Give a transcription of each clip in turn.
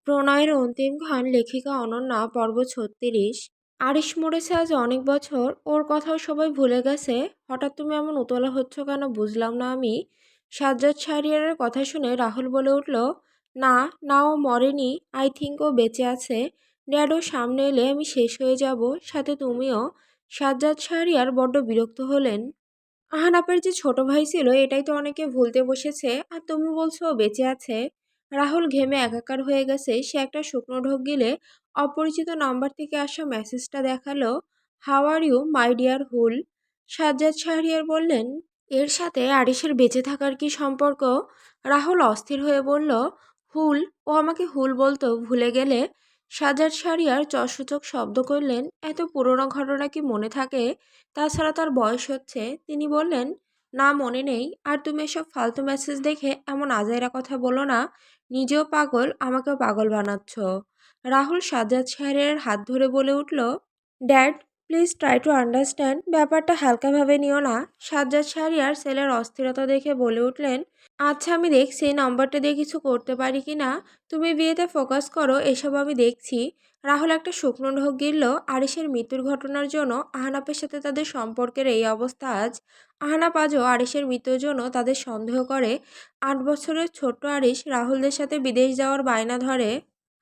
প্রণয়ের অন্তিম ক্ষণ লেখিকা অনন্যা পর্ব ৩৬। আরিশ মরেছে আজ অনেক বছর, ওর কথাও সবাই ভুলে গেছে। হঠাৎ তুমি এমন উতলা হচ্ছ কেন বুঝলাম না আমি। সাজ্জাদ শাহরিয়ারের কথা শুনে রাহুল বলে উঠল, না, না, ও মরেনি, আই থিঙ্ক ও বেঁচে আছে। ড্যাড, ও সামনে এলে আমি শেষ হয়ে যাব, সাথে তুমিও। সাজ্জাদ শাহরিয়ার বড্ড বিরক্ত হলেন। আহানাপের যে ছোট ভাই ছিল এটাই তো অনেকে ভুলতে বসেছে, আর তুমি বলছো ও বেঁচে আছে। রাহুল ঘেমে একাকার হয়ে গেছে। সে একটা শুকনো ঢোক গিলে অপরিচিত নাম্বার থেকে আসা মেসেজটা দেখালো। How are you my dear হুল। সাজ্জাদ শাহরিয়ার বললেন, এর সাথে আরিশের বেঁচে থাকার কি সম্পর্ক? রাহুল অস্থির হয়ে বলল, হুল, ও আমাকে হুল বলতো, ভুলে গেলে? সাজ্জাদ শাহরিয়ার চসূচক শব্দ করলেন, এত পুরনো ঘটনা কি মনে থাকে? তাছাড়া তার বয়স হচ্ছে। তিনি বললেন, না, মনে নেই। আর তুমি এসব ফালতু মেসেজ দেখে এমন আজাইরা কথা বলো না। নিজেও পাগল, আমাকেও পাগল বানাচ্ছ। রাহুল সাজ্জাদ সাহেবের হাত ধরে বলে উঠল, dad, please try to understand, ব্যাপারটা হালকাভাবে নিও না। সাজ্জাদ শাহরিয়ার ছেলের অস্থিরতা দেখে বলে উঠলেন, আচ্ছা, আমি দেখছি নাম্বারটা দিয়ে কিছু করতে পারি কি না। তুমি বিয়েতে ফোকাস করো, এসব আমি দেখছি। রাহুল একটা শুকনো ঢোক গিলল। আরিশের মৃত্যুর ঘটনার জন্য আহনাপের সাথে তাদের সম্পর্কের এই অবস্থা আজ। আহনাপ আজও আরিশের মৃত্যুর জন্য তাদের সন্দেহ করে। ৮ বছরের ছোট্ট আরিশ রাহুলদের সাথে বিদেশ যাওয়ার বায়না ধরে।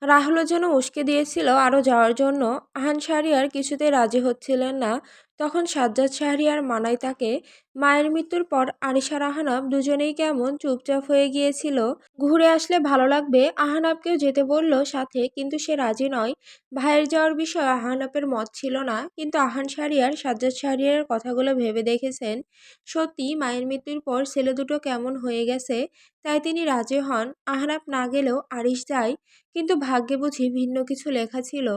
রাহুলও যেন উস্কে দিয়েছিল আরও যাওয়ার জন্য। আহান শাহরিয়ার কিছুতেই রাজি হচ্ছিলেন না। তখন সাজ্জাদ শাহরিয়ার মানায় তাকে। মায়ের মৃত্যুর পর আরিশা আহনাব দুজনেই কেমন চুপচাপ হয়ে গিয়েছিল। ঘুরে আসলে ভালো লাগবে, আহনাবকেও যেতে বলল সাথে, কিন্তু সে রাজি নয়। ভাইয়ের যাওয়ার বিষয়ে আহনাবের মত ছিল না, কিন্তু আহান শাহরিয়ার সাজ্জাদ শাহরিয়ারের কথাগুলো ভেবে দেখেছেন। সত্যি মায়ের মৃত্যুর পর ছেলে দুটো কেমন হয়ে গেছে, তাই তিনি রাজি হন। আহনাব না গেলেও আরিশ যায়, কিন্তু ভাগ্যে বুঝি ভিন্ন কিছু লেখা ছিল।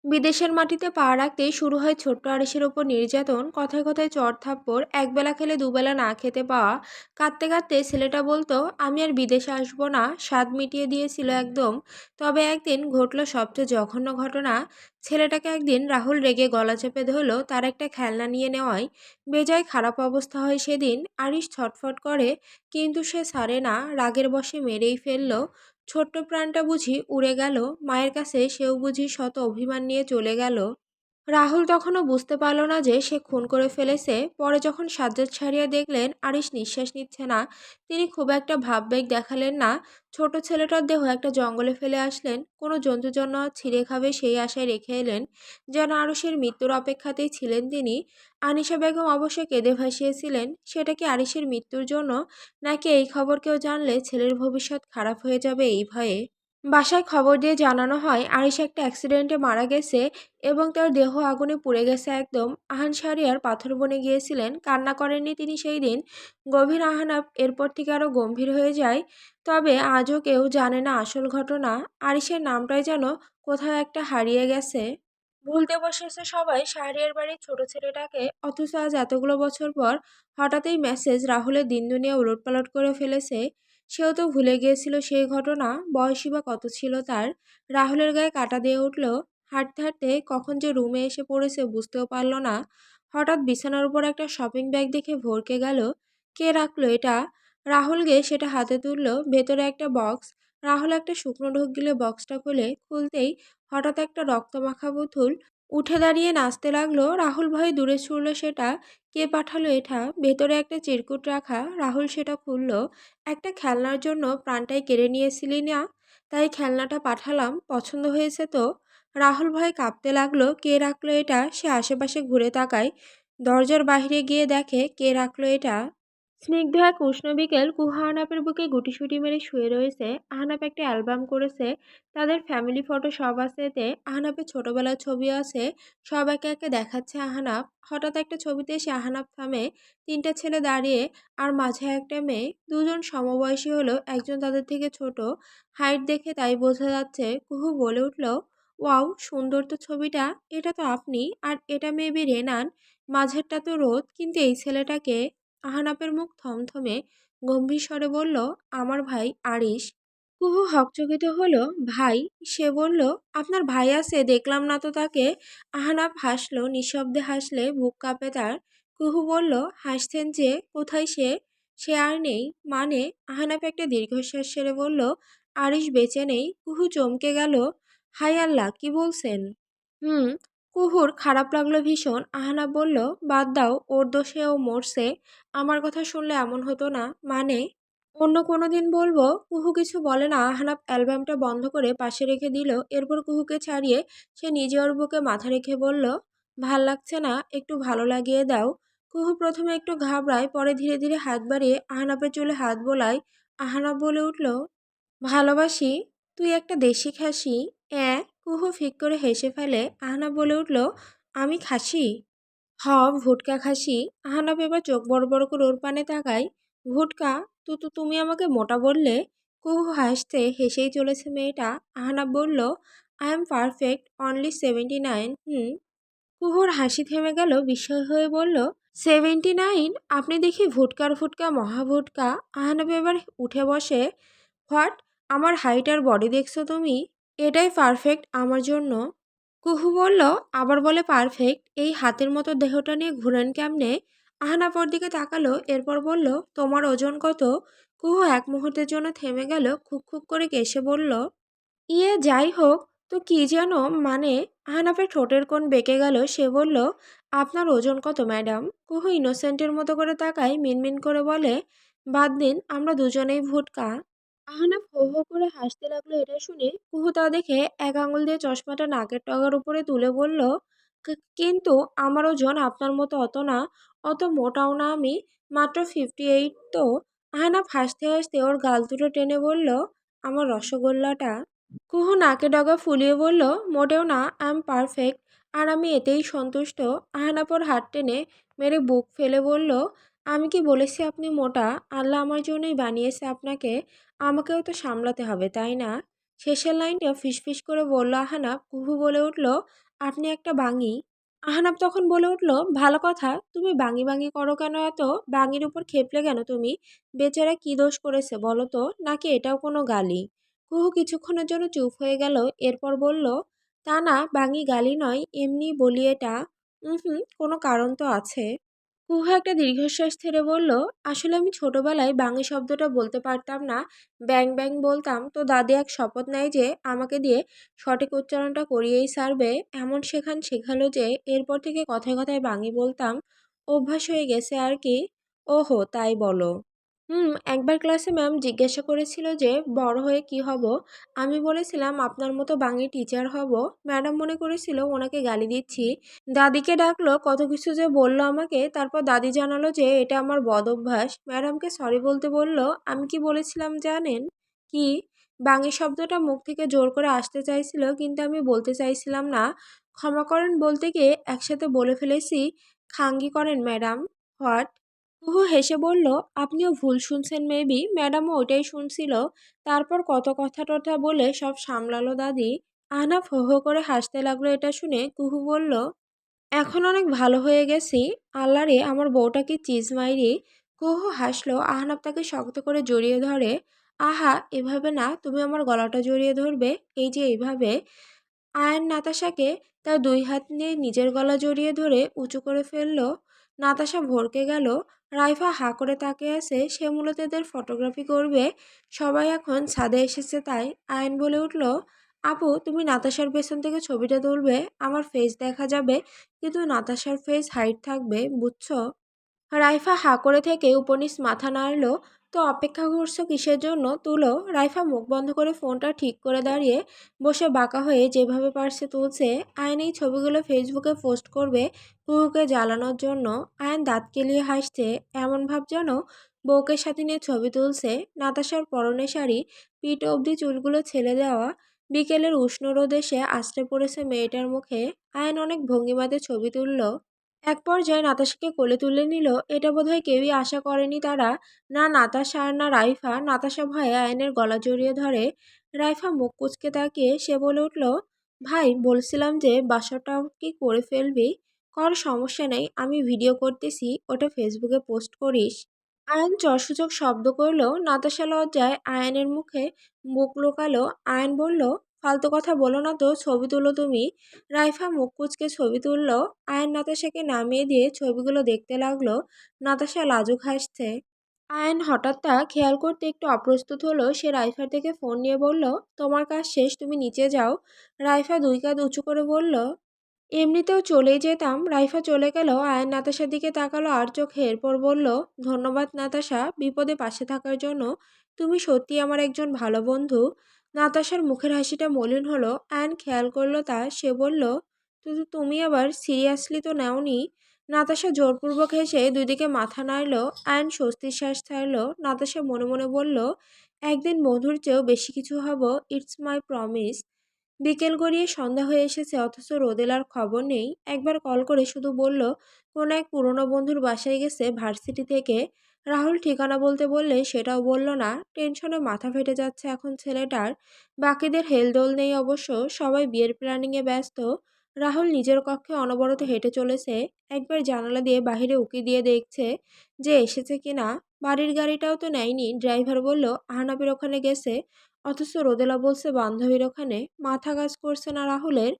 বিদেশের মাটিতে পা রাখতেই শুরু হয় ছোট্ট আরিসের ওপর নির্যাতন, কথায় কথায় চড়-থাপ্পড়, একবেলা খেলে দুবেলা না খেতে পাওয়া। কাঁদতে কাঁদতে ছেলেটা বলতো, আমি আর বিদেশে আসবো না, স্বাদ মিটিয়ে দিয়েছিল একদম। তবে একদিন ঘটল সবচেয়ে জঘন্য ঘটনা। ছেলেটাকে একদিন রাহুল রেগে গলা চেপে ধরল তার একটা খেলনা নিয়ে নেওয়ায়। বেজায় খারাপ অবস্থা হয় সেদিন। আরিশ ছটফট করে, কিন্তু সে ছাড়ে না, রাগের বশে মেরেই ফেলল। ছোট্ট প্রাণটা বুঝি উড়ে গেল, মায়ের কাছে সেও বুঝি শত অভিমান নিয়ে চলে গেল। রাহুল তখনও বুঝতে পারল না যে সে খুন করে ফেলেছে। পরে যখন সাজ্জাদ ছাড়িয়ে দেখলেন আরিশ নিঃশ্বাস নিচ্ছে না, তিনি খুব একটা ভাববেগ দেখালেন না। ছোট ছেলেটার দেহ একটা জঙ্গলে ফেলে আসলেন, কোনো জন্তু জানোয়ার ছিঁড়ে খাবে সেই আশায় রেখে এলেন, যেন আরশের মৃত্যুর অপেক্ষাতেই ছিলেন তিনি। আনিশা বেগম অবশ্য কেঁদে ভাসিয়েছিলেন। সেটা কি আরিশের মৃত্যুর জন্য, নাকি এই খবর কেউ জানলে ছেলের ভবিষ্যৎ খারাপ হয়ে যাবে এই ভয়ে? বাসায় খবর দিয়ে জানানো হয় আরিশ একটা অ্যাক্সিডেন্টে মারা গেছে এবং তার দেহ আগুনে পুড়ে গেছে একদম। আহান শাহরিয়ার পাথর বনে গিয়েছিলেন, কান্না করেননি তিনি সেই দিন। গভীর আহানাপ এরপর থেকে আরও গম্ভীর হয়ে যায়। তবে আজও কেউ জানে না আসল ঘটনা। আরিশের নামটাই যেন কোথাও একটা হারিয়ে গেছে। ভুলতে বসেছে সবাই শাহরিয়ার বাড়ির ছোট ছেলেটাকে, অথচ আজ এতগুলো বছর পর হঠাৎই মেসেজ রাহুলের দিন দুনিয়া উলটপালট করে ফেলেছে। সেও তো ভুলে গিয়েছিল সেই ঘটনা, বয়সই বা কত ছিল তার। রাহুলের গায়ে কাঁটা দিয়ে উঠল। হাঁটতে হাঁটতে কখন যে রুমে এসে পড়েছে বুঝতেও পারল না। হঠাৎ বিছানার উপর একটা শপিং ব্যাগ দেখে ভরকে গেল। কে রাখলো এটা? রাহুল গিয়ে সেটা হাতে তুলল। ভেতরে একটা বক্স। রাহুল একটা শুকনো ঢোক গিলে বক্সটা খুলতেই হঠাৎ একটা রক্তমাখা পুতুল উঠে দাঁড়িয়ে নাচতে লাগলো। রাহুল ভয়ে দূরে ছুড়ল সেটা। কে পাঠালো এটা? ভেতরে একটা চিরকুট রাখা। রাহুল সেটা খুলল। একটা খেলনার জন্য প্রাণটাই কেড়ে নিয়েছিলি না, তাই খেলনাটা পাঠালাম, পছন্দ হয়েছে তো? রাহুল ভয়ে কাঁপতে লাগলো। কে রাখলো এটা? সে আশেপাশে ঘুরে তাকায়। দরজার বাইরে গিয়ে দেখে কে রাখলো এটা। স্নিগ্ধ এক উষ্ণ বিকেল। কুহা আহনাপের বুকে গুটিসুটি মেরে শুয়ে রয়েছে। আহনাপ একটা অ্যালবাম করেছে, তাদের ফ্যামিলি ফটো সব আছে এতে। আহনাপের ছোটবেলার ছবি আছে, সব একে একে দেখাচ্ছে আহনাপ। হঠাৎ একটা ছবিতে এসে আহনাপ থামে। তিনটা ছেলে দাঁড়িয়ে, আর মাঝে একটা মেয়ে। দুজন সমবয়সী হলো, একজন তাদের থেকে ছোট। হাইট দেখে তাই বোঝা যাচ্ছে। কুহু বলে উঠল, ওয়াও, সুন্দর তো ছবিটা। এটা তো আপনি, আর এটা মেবি রেনান। মাঝেরটা তো রোদ, কিন্তু এই ছেলেটাকে? আহনাপের মুখ থমথমে। গম্ভীর স্বরে বলল, আমার ভাই আরিশ। কুহু হকচকিত হলো। ভাই? সে বলল, আপনার ভাই আছে, দেখলাম না তো তাকে। আহনাপ হাসলো, নিঃশব্দে হাসলে বুক কাঁপে তার। কুহু বলল, হাসছেন যে, কোথায় সে? সে আর নেই মানে? আহনাপ একটা দীর্ঘশ্বাস ছেড়ে বলল, আরিশ বেঁচে নেই। কুহু চমকে গেল। হায় আল্লাহ, কি বলছেন? হুম। কুহুর খারাপ লাগলো ভীষণ। আহনাব বলল, বাদ দাও, ওর দোষে ও মরছে। আমার কথা শুনলে এমন হতো না। মানে? অন্য কোনো দিন বলবো। কুহু কিছু বলে না। আহনাব অ্যালবামটা বন্ধ করে পাশে রেখে দিল। এরপর কুহুকে ছাড়িয়ে সে নিজে ওর বুকে মাথা রেখে বলল, ভাল লাগছে না, একটু ভালো লাগিয়ে দাও। কুহু প্রথমে একটু ঘাবড়ায়, পরে ধীরে ধীরে হাত বাড়িয়ে আহনাবের চুলে হাত বোলায়। আহনাব বলে উঠল, ভালোবাসি। তুই একটা দেশি খাসি। কুহু ফিক করে হেসে ফেলে। আহনাব বলে উঠল, আমি খাসি? হ, ভুটকা খাসি। আহনাব এবার চোখ বড় বড় করে ওর পানে তাকায়। ভুটকা? তুমি আমাকে মোটা বললে? কুহু হাসতে হেসেই চলেছে মেয়েটা। আহনাব বলল, আই এম পারফেক্ট, অনলি 79। কুহুর হাসি থেমে গেল, বিস্ময় হয়ে বলল, 79? আপনি দেখি ভুটকার ফুটকা মহাভুটকা। আহনাব এবার উঠে বসে। হোয়াট? আমার হাইট আর বডি দেখছো তুমি? এটাই পারফেক্ট আমার জন্য। কুহু বলল, আবার বলে পারফেক্ট? এই হাতের মতো দেহটা নিয়ে ঘুরেন কেমনে? আহনাব ওর দিকে তাকালো, এরপর বলল, তোমার ওজন কত? কুহু এক মুহূর্তের জন্য থেমে গেল, খুক খুক করে কেসে বলল, যাই হোক, তো কি যেন মানে? আহনাফের ঠোঁটের কোণ বেঁকে গেল। সে বলল, আপনার ওজন কত ম্যাডাম? কুহু ইনোসেন্টের মতো করে তাকায়, মিনমিন করে বলে, বাদ দিন, আমরা দুজনেই ভুটকা। আহনাফ হো হো করে হাসতে লাগলো। এটা শুনে কুহু তা দেখে এক আঙুল দিয়ে চশমাটা নাকের টগার উপরে তুলে বলল, কিন্তু আমার ওজন আপনার মতো অত না, অত মোটাও না আমি, মাত্র 58 তো। আহনাফ হাসতে হাসতে ওর গাল দুটো টেনে বলল, আমার রসগোল্লাটা। কুহু নাকে ডগা ফুলিয়ে বলল, মোটেও না, আই এম পারফেক্ট, আর আমি এতেই সন্তুষ্ট। আহনাফ ওর হাত টেনে মেরে বুক ফেলে বলল, আমি কি বলেছি আপনি মোটা? আল্লাহ আমার জন্যই বানিয়েছে আপনাকে, আমাকেও তো সামলাতে হবে, তাই না? শেষের লাইনটা ফিসফিস করে বলল আহনাফ। কুহু বলে উঠল, আপনি একটা বাঙি। আহনাফ তখন বলে উঠল, ভালো কথা, তুমি বাঙি বাঙি করো কেন এত? বাঙির উপর খেপলে কেন তুমি? বেচারা কি দোষ করেছে বলো তো? নাকি এটাও কোনো গালি? কুহু কিছুক্ষণের জন্য চুপ হয়ে গেল, এরপর বলল, তা না, বাঙি গালি নয়, এমনি বলি এটা। কোনো কারণ তো আছে। কুহু একটা দীর্ঘশ্বাস ছেড়ে বলল, আসলে আমি ছোটবেলায় বাঙি শব্দটা বলতে পারতাম না, ব্যাং ব্যাং বলতাম। তো দাদি এক শপথ নেয় যে আমাকে দিয়ে সঠিক উচ্চারণটা করিয়েই সারবে। এমন শেখালো যে এরপর থেকে কথায় কথায় বাঙি বলতাম। অভ্যাস হয়ে গেছে আর কি। ওহো, তাই বলো। একবার ক্লাসে ম্যাম জিজ্ঞাসা করেছিল যে বড় হয়ে কি হব। আমি বলেছিলাম আপনার মতো বাঙি টিচার হব। ম্যাডাম মনে করেছিল ওনাকে গালি দিচ্ছি। দাদিকে ডাকলো, কত কিছু যে বলল আমাকে। তারপর দাদি জানালো যে এটা আমার বদ অভ্যাস। ম্যাডামকে সরি বলতে বলল। আমি কি বলেছিলাম জানেন? কি? বাঙি শব্দটা মুখ থেকে জোর করে আসতে চাইছিল, কিন্তু আমি বলতে চাইছিলাম না। ক্ষমা করেন বলতে গিয়ে একসাথে বলে ফেলেছি। খাঙ্গি করেন ম্যাডাম। হোয়াট? কুহু হেসে বলল, আপনিও ভুল শুনছেন মেবি। ম্যাডামও ওইটাই শুনছিল। তারপর কত কথা টথা বলে সব সামলালো দাদি। আহনাফ হো হো করে হাসতে লাগলো। এটা শুনে কুহু বলল, এখন অনেক ভালো হয়ে গেছি। আল্লাহরে, আমার বউটা কি চিজ মাইরি। কুহু হাসলো। আহনাব তাকে শক্ত করে জড়িয়ে ধরে। আহা, এভাবে না, তুমি আমার গলাটা জড়িয়ে ধরবে, এই যে এইভাবে। আয়ান নাতাশাকে তার দুই হাত নিয়ে নিজের গলা জড়িয়ে ধরে উঁচু করে ফেলল। নাতাশা ভড়কে গেল। রাইফা হাঁ করে তাকিয়ে আছে। সে মূলত এদের ফটোগ্রাফি করবে। সবাই এখন ছাদে এসেছে তাই। আয়ান বলে উঠল, আপু, তুমি নাতাশার পেছন থেকে ছবিটা তুলবে। আমার ফেস দেখা যাবে, কিন্তু নাতাশার ফেস হাইট থাকবে, বুঝছো? রাইফা হাঁ করে থেকে উপনিস মাথা নাড়ল। তো অপেক্ষা করছো কিসের জন্য? তুলো। রাইফা মুখ বন্ধ করে ফোনটা ঠিক করে দাঁড়িয়ে বসে বাঁকা হয়ে যেভাবে পারছে তুলছে। আয়ন এই ছবিগুলো ফেসবুকে পোস্ট করবে কুহুকে জ্বালানোর জন্য। আয়ন দাঁত কেলিয়ে হাসছে, এমন ভাব যেন বউকে সাথে নিয়ে ছবি তুলছে। নাতাশার পরনে শাড়ি, পিঠ অবধি চুলগুলো ছেলে দেওয়া। বিকেলের উষ্ণ রোদ এসে আছড়ে পড়েছে মেয়েটার মুখে। আয়ন অনেক ভঙ্গিমাতে ছবি তুলল। এক পর্যায়ে নাতাশাকে কোলে তুলে নিল। এটা বোধহয় কেউই আশা করেনি তারা। না নাতাশা আর না রাইফা। নাতাশা ভয়ে আয়নের গলা জড়িয়ে ধরে। রাইফা মুখ কুঁচকে তাকিয়ে সে বলে উঠল, ভাই, বলছিলাম যে বাসরটা কি করে ফেলবি? কর, সমস্যা নেই, আমি ভিডিও করতেছি, ওটা ফেসবুকে পোস্ট করিস। আয়ন চরসূচক শব্দ করল। নাতাশা লজ্জায় আয়নের মুখে মুখ লুকালো। আয়ন বলল, ফালতু কথা বলো না তো, ছবি তুলো তুমি। রাইফা মুখ কুঁচকে ছবি তুলল। আয়ন নাতাশাকে নামিয়ে দিয়ে ছবিগুলো দেখতে লাগলো। নাতাশা লাজুক হাসছে। আয়ান হঠাৎ তা খেয়াল করতে একটু অপ্রস্তুত হলো। সে রাইফার থেকে ফোন নিয়ে বলল, তোমার কাজ শেষ, তুমি নিচে যাও। রাইফা দুই কাঁধ উঁচু করে বলল, এমনিতেও চলেই যেতাম। রাইফা চলে গেল। আয়ান নাতাশার দিকে তাকালো আর চোখে, এরপর বলল, ধন্যবাদ নাতাশা, বিপদে পাশে থাকার জন্য। তুমি সত্যি আমার একজন ভালো বন্ধু। নাতাশার মুখের হাসিটা মলিন হলো। আয়ান খেয়াল করলো তা। সে বলল, কিন্তু তুমি আবার সিরিয়াসলি তো নেওনি। নাতাশা জোরপূর্বক হেসে দুদিকে মাথা নাড়ল। আয়ান স্বস্তির শ্বাস ছাড়ল। নাতাশা মনে মনে বলল, একদিন বন্ধুর চেয়েও বেশি কিছু হব। It's my promise. বিকেল গড়িয়ে সন্ধ্যা হয়ে এসেছে, অথচ রোদেলার খবর নেই। একবার কল করে শুধু বলল, কোনো এক পুরনো বন্ধুর বাসায় গেছে ভার্সিটি থেকে। রাহুল ঠিকানা বলতে বললে সেটাও বলল না। টেনশনে মাথা ফেটে যাচ্ছে এখন ছেলেটার। বাকিদের হেলদোল নেই অবশ্য, সবাই বিয়ের প্ল্যানিংয়ে ব্যস্ত। রাহুল নিজের কক্ষে অনবরত হেঁটে চলেছে। একবার জানালা দিয়ে বাহিরে উঁকি দিয়ে দেখছে যে এসেছে কিনা। বাড়ির গাড়িটাও তো নেয়নি। ড্রাইভার বলল আহনাবের ওখানে গেছে, অথচ রোদেলা বলছে বান্ধবীর ওখানে। মাথা কাজ করছে না রাহুলের।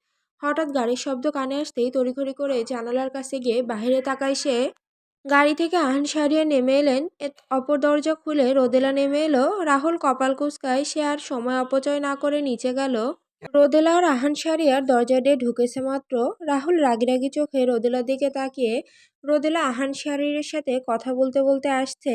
হঠাৎ গাড়ির শব্দ কানে আসতেই তড়িঘড়ি করে জানালার কাছে গিয়ে বাইরে তাকায় সে। গাড়ি থেকে আহান সারিয়া নেমে এলেন। অপর দরজা খুলে রোদেলা নেমে এলো। রাহুল কপাল কুঁচকায়। সে আর সময় অপচয় না করে নিচে গেল। রোদেলা আর আহান সারিয়ার দরজা দিয়ে ঢুকেছে মাত্র, রাহুল রাগি রাগি চোখে রোদেলার দিকে তাকিয়ে। রোদেলা আহান শাহরিয়ারের সাথে কথা বলতে বলতে আসছে।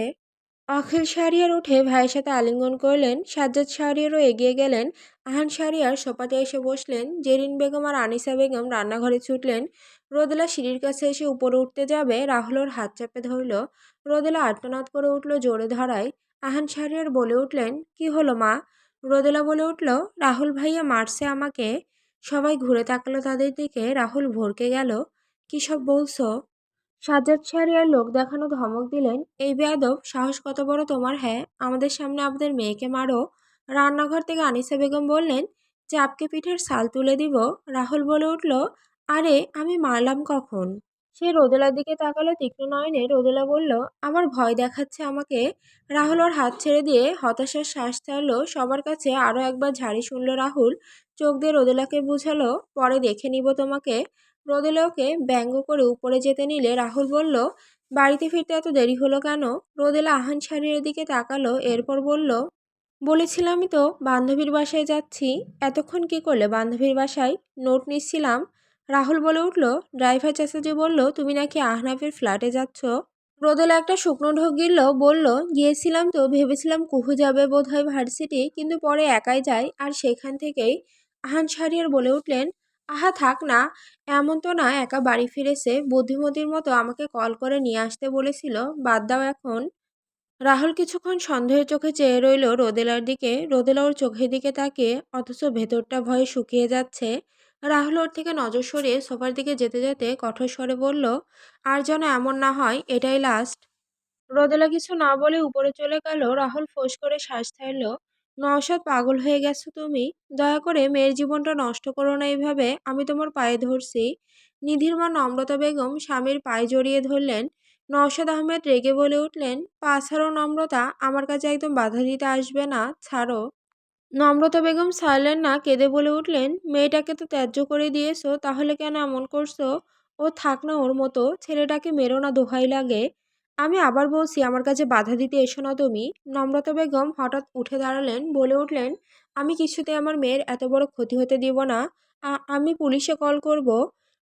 অখিল শাহরিয়ার উঠে ভাইয়ের সাথে আলিঙ্গন করলেন। সাজ্জাদ শাহরিয়ারও এগিয়ে গেলেন। আহান শাহরিয়ার সোফাতে এসে বসলেন। জেরিন বেগম আর আনিসা বেগম রান্নাঘরে ছুটলেন। রোদেলা সিঁড়ির কাছে এসে উপরে উঠতে যাবে, রাহুল ওর হাত চাপে ধরল। রোদেলা আর্তনাদ করে উঠল জোরে ধরায়। আহান শাহরিয়ার বলে উঠলেন, কি হলো মা? রোদেলা বলে উঠল, রাহুল ভাইয়া মারছে আমাকে। সবাই ঘুরে তাকালো তাদের দিকে। রাহুল ভড়কে গেল। কী সব বলছো? সাজ্জাদ শাহরিয়ার লোক দেখানো ধমক দিলেন, এই বেয়াদব, সাহস কত বড় তোমার? হ্যাঁ, আমাদের সামনে আমাদের মেয়েকে মারো? রান্নাঘর থেকে আনিসা বেগম বললেন, চাপকে পিঠের ছাল তুলে দিব। রাহুল বলে উঠল, আরে আমি মারলাম কখন? সে রোদেলার দিকে তাকালো তীক্ষ্ণ নয়নে। রোদেলা বলল, আমার ভয় দেখাচ্ছে আমাকে। রাহুল ওর হাত ছেড়ে দিয়ে হতাশার শ্বাস ছাড়ল। সবার কাছে আরও একবার ঝাড়ি শুনল রাহুল। চোখ দিয়ে রোদেলাকে বুঝালো, পরে দেখে নিব তোমাকে। রোদেলা ওকে ব্যঙ্গ করে উপরে যেতে নিলে রাহুল বলল, বাড়িতে ফিরতে এত দেরি হলো কেন? রোদেলা আহান শাড়ির দিকে তাকালো, এরপর বলল, বলেছিলামই তো বান্ধবীর বাসায় যাচ্ছি। এতক্ষণ কি করলে বান্ধবীর বাসায়? নোট নিচ্ছিলাম। রাহুল বলে উঠল, ড্রাইভার চাচাজি বলল তুমি নাকি আহনাফের ফ্ল্যাটে যাচ্ছ। রোদেলা একটা শুকনো ঢোক গিলল, বলল, গিয়েছিলাম তো, ভেবেছিলাম কুহু যাবে বোধহয় ভার্সিটি, কিন্তু পরে একাই যাই। আর সেখান থেকেই। আহান শাহরিয়ার বলে উঠলেন, আহা থাক না, এমন তো না একা বাড়ি ফিরেছে। বুদ্ধিমতীর মতো আমাকে কল করে নিয়ে আসতে বলেছিল। বাদ দাও এখন। রাহুল কিছুক্ষণ সন্দেহের চোখে চেয়ে রইল রোদেলার দিকে। রোদেলা ওর চোখের দিকে তাকিয়ে, অথচ ভেতরটা ভয়ে শুকিয়ে যাচ্ছে। রাহুল ওর থেকে নজর সরিয়ে সোফার দিকে যেতে যেতে কঠোর স্বরে বলল, আর যেন এমন না হয়, এটাই লাস্ট। রোদেলা কিছু না বলে উপরে চলে গেল। রাহুল ফোঁস করে শ্বাস ছাড়ল। নওশাদ, পাগল হয়ে গেছো তুমি? দয়া করে মেয়ের জীবনটা নষ্ট করো না এইভাবে, আমি তোমার পায়ে ধরছি। নিধির মা নম্রতা বেগম স্বামীর পায়ে জড়িয়ে ধরলেন। নওশাদ আহমেদ রেগে বলে উঠলেন, পা ছাড়ো নম্রতা, আমার কাছে একদম বাধা দিতে আসবে না, ছাড়ো। নম্রতা বেগম ছাড়লেন না, কেঁদে বলে উঠলেন, মেয়েটাকে তো ত্যায্য করে দিয়েছো, তাহলে কেন এমন করছো? ও থাক না ওর মতো, ছেলেটাকে মেরো না দোহাই লাগে। আমি আবার বলছি, আমার কাছে বাধা দিতে এসো না তুমি। নম্রতা বেগম হঠাৎ উঠে দাঁড়ালেন, বলে উঠলেন, আমি কিছুতে আমার মেয়ের এত বড় ক্ষতি হতে দিব না। আমি পুলিশে কল করব।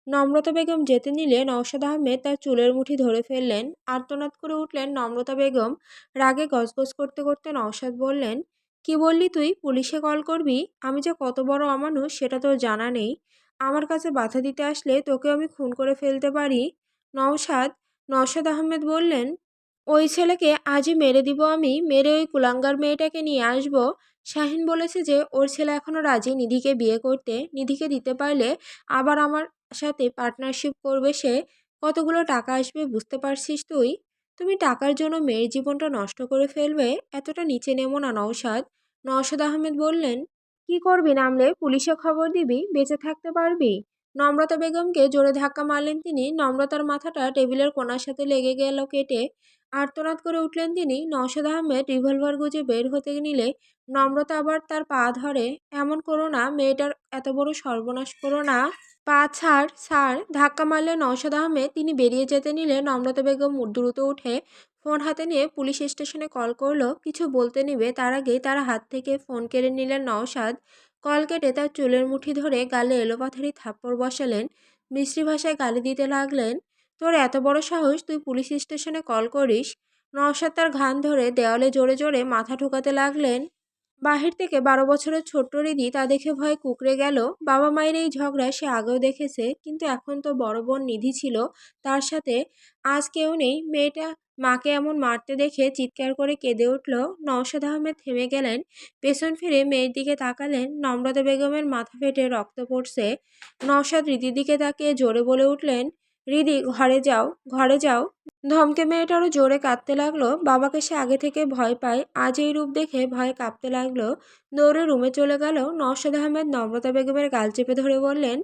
নম্রতা বেগম যেতে নিলে নওশাদ আহমেদ তার চুলের মুঠি ধরে ফেললেন। আর্তনাদ করে উঠলেন নম্রতা বেগম। রাগে গজগজ করতে করতে নওশাদ বললেন, কি বললি তুই? পুলিশে কল করবি? আমি যে কত বড় অমানুষ সেটা তোর জানা নেই। আমার কাছে বাধা দিতে আসলে তোকে আমি খুন করে ফেলতে পারি। নওশাদ নওশাদ আহমেদ বললেন, ওই ছেলেকে আজই মেরে দিব আমি, মেরে ওই কুলাঙ্গার মেয়েটাকে নিয়ে আসব। শাহিন বলেছে যে ওর ছেলে এখনও রাজি নিধিকে বিয়ে করতে। নিধিকে দিতে পারলে আবার আমার সাথে পার্টনারশিপ করবে সে। কতগুলো টাকা আসবে বুঝতে পারছিস তুই? তুমি টাকার জন্য মেয়ের জীবনটা নষ্ট করে ফেলবে? এতটা নিচে নেমো না নওশাদ। নওশাদ আহমেদ বললেন, কি করবি নামলে? পুলিশে খবর দিবি? বেঁচে থাকতে পারবি? নম্রতা বেগমকে জোরে ধাক্কা মারলেন তিনি। নম্রতার মাথাটা টেবিলের কোণার সাথে লেগে গেল কেটে। আর্তনাদ করে উঠলেন তিনি। নওশাদ আহমেদ রিভলভার গুজে বের হতে নিলে নম্রতা আবার তার পা ধরে, এমন করো না, মেয়েটার এত বড় সর্বনাশ করো না। পা ছাড়, ছাড়। ধাক্কা মারলেন নওশাদ আহমেদ। তিনি বেরিয়ে যেতে নিলে নম্রতা বেগম দ্রুত উঠে ফোন হাতে নিয়ে পুলিশ স্টেশনে কল করলো কিছু বলতে নিবে তার আগেই তার হাত থেকে ফোন কেড়ে নিলেন নওশাদ। কল কেটে তার চুলের মুঠি ধরে গালে এলোপাথারি থাপ্পড় বসালেন। মিষ্টি ভাষায় গালি দিতে লাগলেন, তোর এত বড় সাহস তুই পুলিশ স্টেশনে কল করিস? নওশাদ তার ঘান ধরে দেওয়ালে জোরে জোরে মাথা ঠোকাতে লাগলেন। বাহির থেকে 12 বছরের ছোট্ট রিদি তা দেখে ভয়ে কুঁকড়ে গেল। বাবা মায়ের এই ঝগড়া সে আগেও দেখেছে, কিন্তু এখন তো বড় বোন নিধি ছিল তার সাথে, আজ কেউ নেই। মেয়েটা মাকে এমন মারতে দেখে চিৎকার করে কেঁদে উঠল। নওশাদ আহমেদ থেমে গেলেন, পেছন ফিরে মেয়ের দিকে তাকালেন। নম্রতা বেগমের মাথা ফেটে রক্ত পড়ছে। নওশাদ রিদির দিকে তাকিয়ে জোরে বলে উঠলেন, রিদি ঘরে যাও, ঘরে যাও। ধমকে মেয়েটা আরো জোরে কাঁদতে লাগলো। বাবাকে সে আগে থেকে ভয় পায়, আজ এই রূপ দেখে ভয়ে কাঁপতে লাগলো। দৌড়ে রুমে চলে গেল। নওশাদ আহমেদ নম্রতা বেগমের গাল চেপে ধরে বললেন,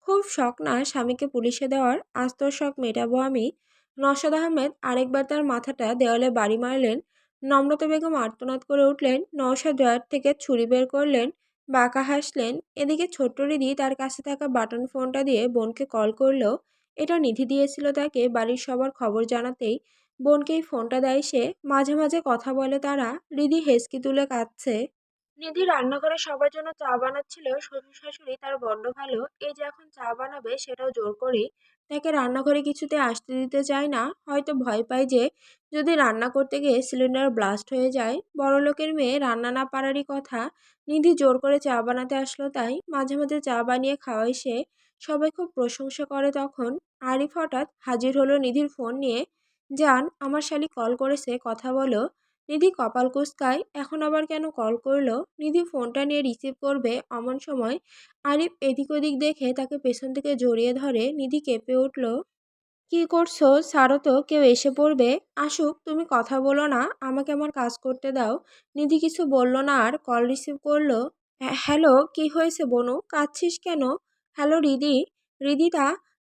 খুব শখ না স্বামীকে পুলিশে দেওয়ার? আজ তোর শখ মেটাবো আমি। নওশাদ আহমেদ আরেকবার তার মাথাটা দেওয়ালে বাড়ি মারলেন। নম্রতা বেগম আর্তনাদ করে উঠলেন। নওশাদ ড্রয়ার থেকে ছুরি বের করলেন, বাঁকা হাসলেন। এদিকে ছোট্ট রিদি তার কাছে থাকা বাটন ফোনটা দিয়ে বোনকে কল করলো। এটা নিধি দিয়েছিল তাকে বাড়ির সবার খবর জানাতেই। বোনকেই ফোনটা দেয় সে। মাঝে মাঝে কথা বলে তারা। রিদি হেসকি তুলে কাঁদছে। নিধি রান্নাঘরে সবার জন্য চা বানাচ্ছিল। শ্বশুর শাশুড়ি তার বড্ড ভালো, এই যে এখন চা বানাবে সেটাও জোর করেই। তাকে রান্নাঘরে কিছুতে আসতে দিতে চায় না, হয়তো ভয় পায় যে যদি রান্না করতে গিয়ে সিলিন্ডার ব্লাস্ট হয়ে যায়। বড়লোকের মেয়ে রান্না না পারারই কথা, নিধি জোর করে চা বানাতে আসলো তাই। মাঝে মাঝে চা বানিয়ে খাওয়ায় সে, সবাই খুব প্রশংসা করে তখন। আরিফ হঠাৎ হাজির হলো নিধির ফোন নিয়ে। জান, আমার শালি কল করেছে, কথা বলো। নিধি কপাল কুঁচকায়, এখন আবার কেন কল করলো? নিধি ফোনটা নিয়ে রিসিভ করবে অমন সময় আরিফ এদিক ওদিক দেখে তাকে পেছন থেকে জড়িয়ে ধরে। নিধি কেঁপে উঠল, কি করছো? ছাড়ো তো, কেউ এসে পড়বে। আসুক, তুমি কথা বলো না, আমাকে আমার কাজ করতে দাও। নিধি কিছু বলল না আর কল রিসিভ করলো। হ্যালো, কি হয়েছে বনু, কাঁদছিস কেন? হ্যালো রিদি। রিদিতা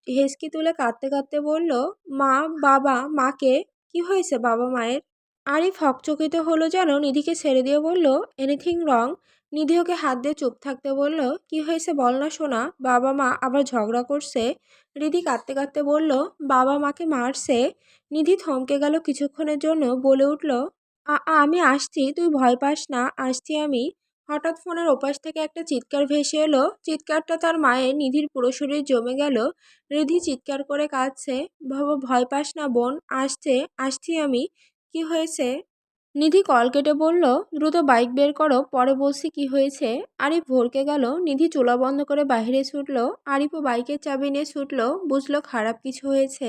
হেসকি তুলে কাঁদতে কাঁদতে বলল, মা, বাবা, মাকে। কি হয়েছে বাবা মায়ের? আরিফ হকচকিত হলো যেন, নিধিকে ছেড়ে দিয়ে বলল, এনিথিং রং? নিধি ওকে হাত দিয়ে চুপ থাকতে বলল, কি হয়েছে বল না সোনা, বাবা মা আবার ঝগড়া করছে? রিধি কাঁদতে কাঁদতে বলল, বাবা মাকে মারছে। নিধি থমকে গেল কিছুক্ষণের জন্য, বলে উঠল, আমি আসছি, তুই ভয় পাস না, আসছি আমি। হঠাৎ ফোনের ওপাশ থেকে একটা চিৎকার ভেসে এলো। চিৎকারটা তার মায়ের। নিধির পুরো শরীর জমে গেল। রিধি চিৎকার করে কাঁদছে, বাবা ভয় পাস না বোন, আসছে, আসছি আমি। কি হয়েছে? নিধি কল কেটে বলল, দ্রুত বাইক বের করো, পরে বলছি কি হয়েছে। আরিফ ভরকে গেল। নিধি চুলা বন্ধ করে বাইরে ছুটলো। আরিফও বাইকের চাবি নিয়ে ছুটলো, বুঝলো খারাপ কিছু হয়েছে।